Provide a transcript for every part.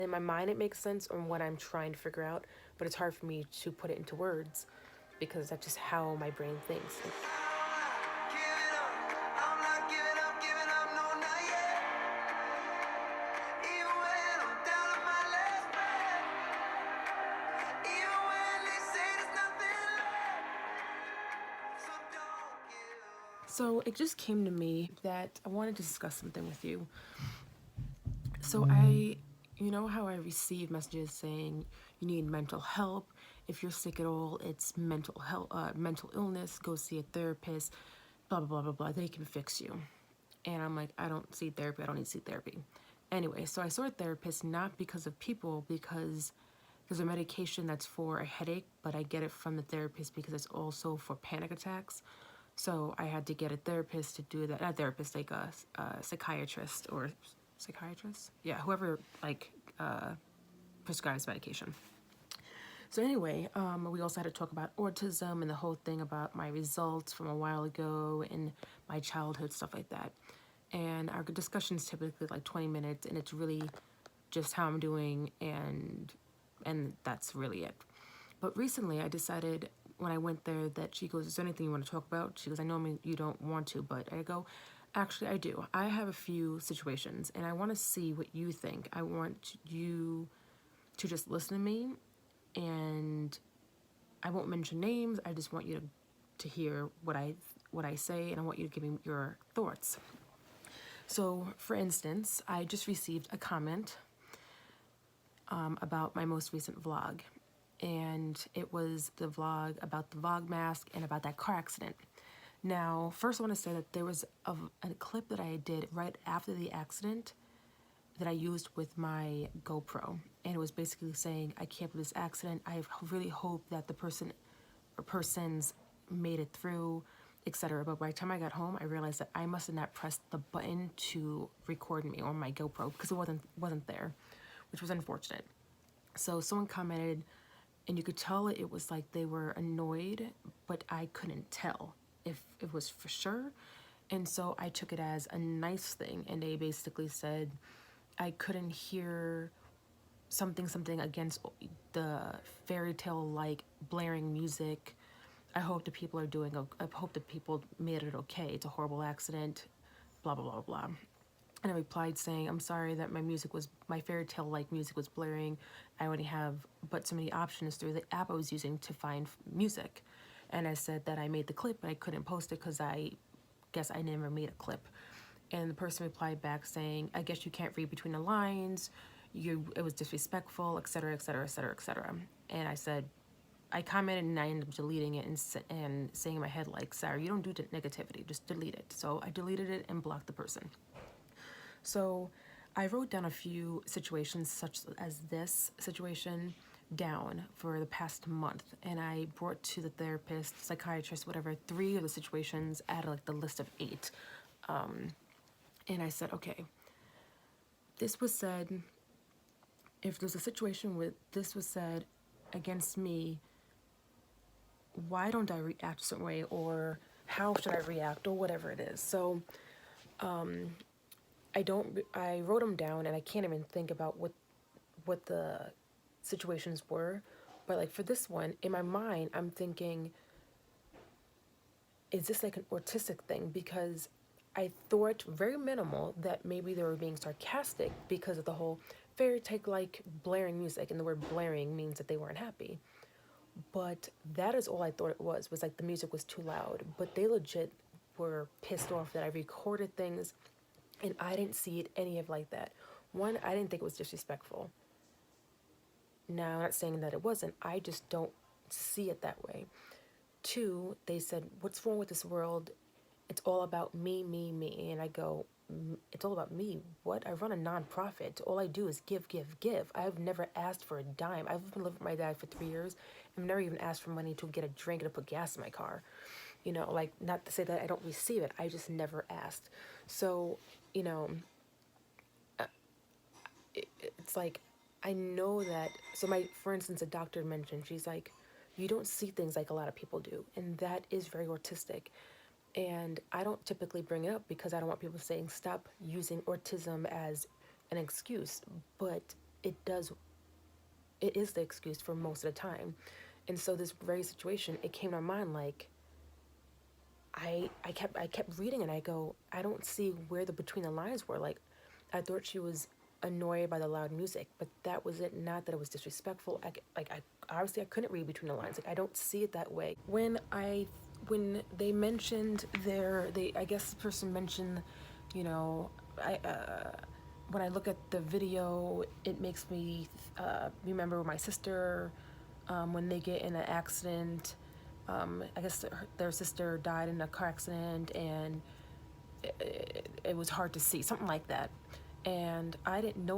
In my mind, it makes sense on what I'm trying to figure out, but it's hard for me to put it into words because that's just how my brain thinks. So it just came to me that I wanted to discuss something with you. So you know how I receive messages saying you need mental help. If you're sick at all, it's mental health, mental illness. Go see a therapist. Blah blah blah blah blah. They can fix you. And I'm like, I don't see therapy. I don't need to see therapy. Anyway, so I saw a therapist not because of people, because there's a medication that's for a headache, but I get it from the therapist because it's also for panic attacks. So I had to get a therapist to do that. Not a therapist, like a psychiatrist or psychiatrist. Yeah, whoever like prescribes medication. So anyway, we also had to talk about autism and the whole thing about my results from a while ago and my childhood, stuff like that. And our discussion is typically like 20 minutes, and it's really just how I'm doing, and that's really it. But recently I decided when I went there that she goes, is there anything you want to talk about? She goes, I know you don't want to, but I go, actually I do. I have a few situations and I want to see what you think. I want you to just listen to me, and I won't mention names. I just want you to hear what I say, and I want you to give me your thoughts. So for instance, I just received a comment about my most recent vlog, and it was the vlog about the Vlog mask and about that car accident. Now, first I want to say that there was a clip that I did right after the accident that I used with my GoPro, and it was basically saying, I can't believe this accident. I really hope that the person or persons made it through, etc. But by the time I got home, I realized that I must have not pressed the button to record me on my GoPro because it wasn't there, which was unfortunate. So someone commented, and you could tell it was like they were annoyed, but I couldn't tell if it was for sure. And so I took it as a nice thing, and they basically said I couldn't hear something against the fairy tale like blaring music. I hope the people I hope the people made it okay. It's a horrible accident, blah blah blah blah. And I replied saying, I'm sorry that my fairy tale like music was blaring. I only have but so many options through the app I was using to find music. And I said that I made the clip, but I couldn't post it because I guess I never made a clip. And the person replied back saying, I guess you can't read between the lines. It was disrespectful, etc., etc., etc., etc. And I said, I commented and I ended up deleting it and saying in my head, like, Sarah, you don't do negativity, just delete it. So I deleted it and blocked the person. So I wrote down a few situations such as this situation down for the past month, and I brought to the therapist, psychiatrist, whatever, 3 of the situations out of like the list of 8. And I said, okay, this was said, if there's a situation where this was said against me, why don't I react a certain way, or how should I react, or whatever it is. So I wrote them down, and I can't even think about what the situations were. But like for this one, in my mind, I'm thinking, is this like an autistic thing? Because I thought very minimal that maybe they were being sarcastic because of the whole fairy tale like blaring music, and the word blaring means that they weren't happy. But that is all I thought it was like the music was too loud. But they legit were pissed off that I recorded things and I didn't see it any of like that. One, I didn't think it was disrespectful. Now, I'm not saying that it wasn't. I just don't see it that way. 2, they said, what's wrong with this world? It's all about me, me, me. And I go, it's all about me? What? I run a nonprofit. All I do is give, give, give. I've never asked for a dime. I've been living with my dad for 3 years. I've never even asked for money to get a drink and to put gas in my car. You know, like, not to say that I don't receive it. I just never asked. So, you know, it's like, I know that. So for instance, a doctor mentioned, she's like, you don't see things like a lot of people do. And that is very autistic. And I don't typically bring it up because I don't want people saying stop using autism as an excuse. But it is the excuse for most of the time. And so this very situation, it came to my mind like, I kept reading and I go, I don't see where the between the lines were. Like, I thought she was annoyed by the loud music, but that was it. Not that it was disrespectful. I obviously I couldn't read between the lines. Like, I don't see it that way. When they mentioned I guess the person mentioned, you know, when I look at the video, it makes me remember my sister when they get in an accident. I guess their sister died in a car accident, and it was hard to see, something like that. And I didn't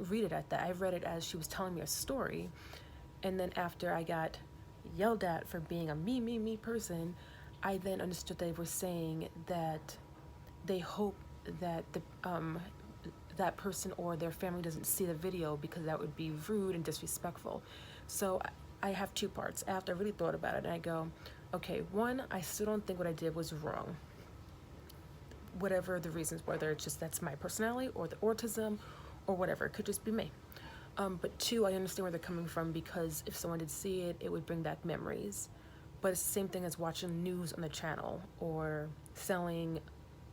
read it at that. I read it as she was telling me a story. And then after I got yelled at for being a me person, I then understood they were saying that they hope that that person or their family doesn't see the video because that would be rude and disrespectful. So I have two parts. After I really thought about it, and I go, okay, one, I still don't think what I did was wrong. Whatever the reasons, whether it's just that's my personality or the autism or whatever, it could just be me. But two, I understand where they're coming from, because if someone did see it, it would bring back memories. But it's the same thing as watching news on the channel or selling,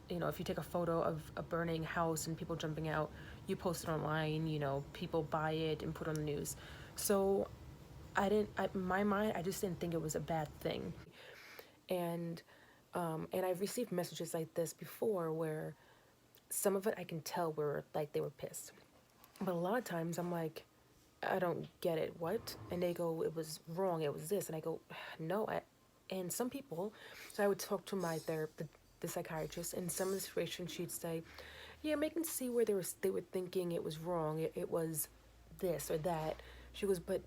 you know, if you take a photo of a burning house and people jumping out, you post it online, you know, people buy it and put it on the news. So in my mind, I just didn't think it was a bad thing. And I've received messages like this before where some of it I can tell were like they were pissed. But a lot of times I'm like, I don't get it. What? And they go, it was wrong. It was this. And I go, no. And some people, so I would talk to my therapist, the psychiatrist, and some of the situations she'd say, yeah, make them see where they were thinking it was wrong. It was this or that. She goes, but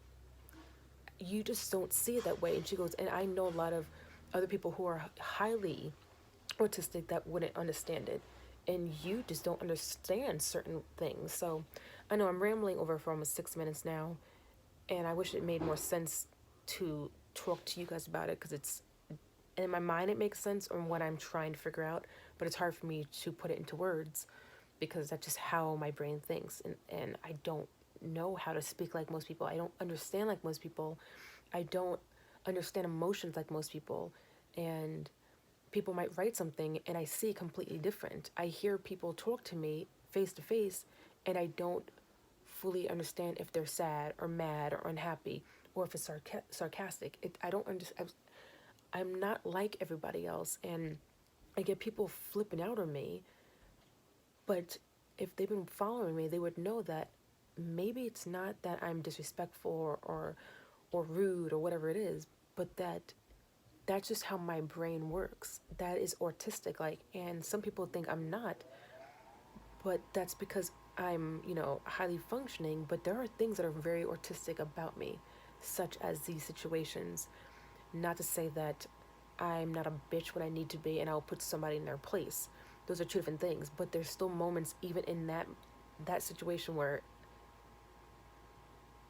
you just don't see it that way. And she goes, and I know a lot of other people who are highly autistic that wouldn't understand it. And you just don't understand certain things. So I know I'm rambling over for almost 6 minutes now, and I wish it made more sense to talk to you guys about it, because it's, in my mind it makes sense on what I'm trying to figure out, but it's hard for me to put it into words because that's just how my brain thinks, and I don't know how to speak like most people. I don't understand like most people. I don't understand emotions like most people, and people might write something and I see completely different. I hear people talk to me face to face and I don't fully understand if they're sad or mad or unhappy or if it's sarcastic. I don't understand. I'm not like everybody else, and I get people flipping out on me, but if they've been following me, they would know that maybe it's not that I'm disrespectful or rude or whatever it is, but that's just how my brain works. That is autistic, like, and some people think I'm not, but that's because I'm, you know, highly functioning, but there are things that are very autistic about me, such as these situations. Not to say that I'm not a bitch when I need to be and I'll put somebody in their place. Those are two different things, but there's still moments even in that situation where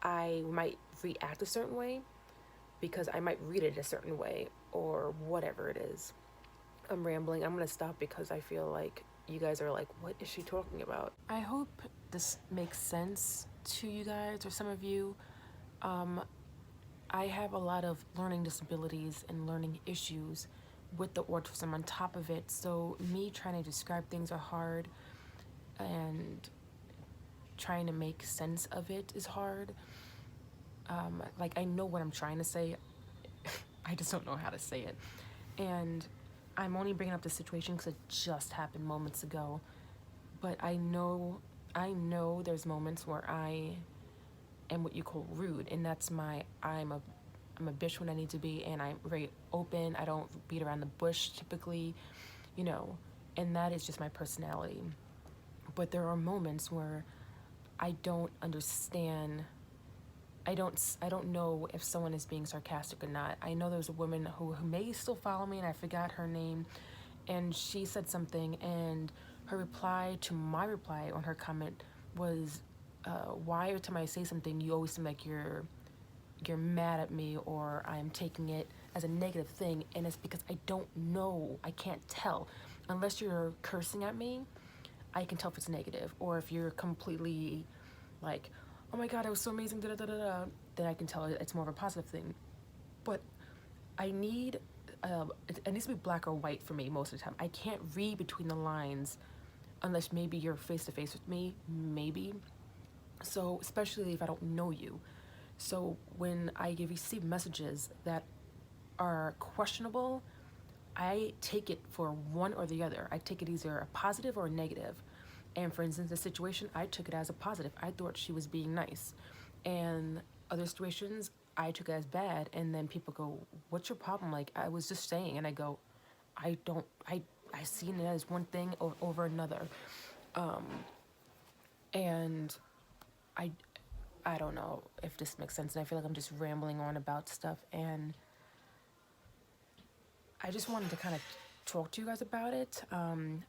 I might react a certain way because I might read it a certain way or whatever it is. I'm rambling. I'm going to stop because I feel like you guys are like, what is she talking about? I hope this makes sense to you guys or some of you. I have a lot of learning disabilities and learning issues with the autism on top of it. So me trying to describe things are hard, and trying to make sense of it is hard. Like, I know what I'm trying to say. I just don't know how to say it. And I'm only bringing up the situation because it just happened moments ago. But I know there's moments where I am what you call rude, and that's I'm a bitch when I need to be, and I'm very open. I don't beat around the bush typically, you know, and that is just my personality. But there are moments where I don't understand. I don't know if someone is being sarcastic or not. I know there's a woman who may still follow me, and I forgot her name, and she said something, and her reply to my reply on her comment was, why every time I say something you always seem like you're mad at me or I'm taking it as a negative thing. And it's because I don't know. I can't tell. Unless you're cursing at me, I can tell if it's negative, or if you're completely like, oh my God, it was so amazing, da da da da da, then I can tell it's more of a positive thing. But I need, it needs to be black or white for me most of the time. I can't read between the lines unless maybe you're face to face with me, maybe. So, especially if I don't know you. So, when I receive messages that are questionable, I take it for one or the other. I take it either a positive or a negative. And for instance, the situation, I took it as a positive. I thought she was being nice. And other situations, I took it as bad. And then people go, what's your problem? Like, I was just saying. And I go, I seen it as one thing over another. And I, I don't know if this makes sense. And I feel like I'm just rambling on about stuff. And I just wanted to kind of talk to you guys about it.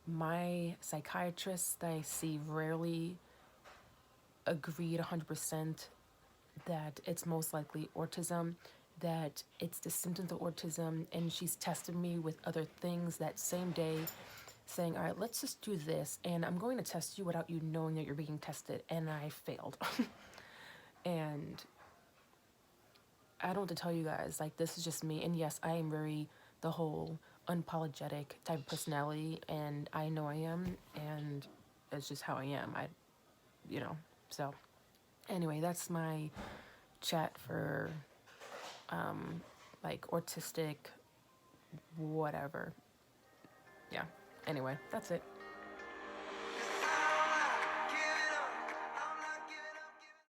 My psychiatrist that I see rarely agreed 100% that it's most likely autism, that it's the symptoms of autism, and she's tested me with other things that same day, saying, all right, let's just do this, and I'm going to test you without you knowing that you're being tested, and I failed. And I don't know what to tell you guys, like, this is just me, and yes, I am very the whole unapologetic type of personality, and I know I am, and it's just how I am. So anyway, that's my chat for like autistic, whatever. Yeah. Anyway, that's it.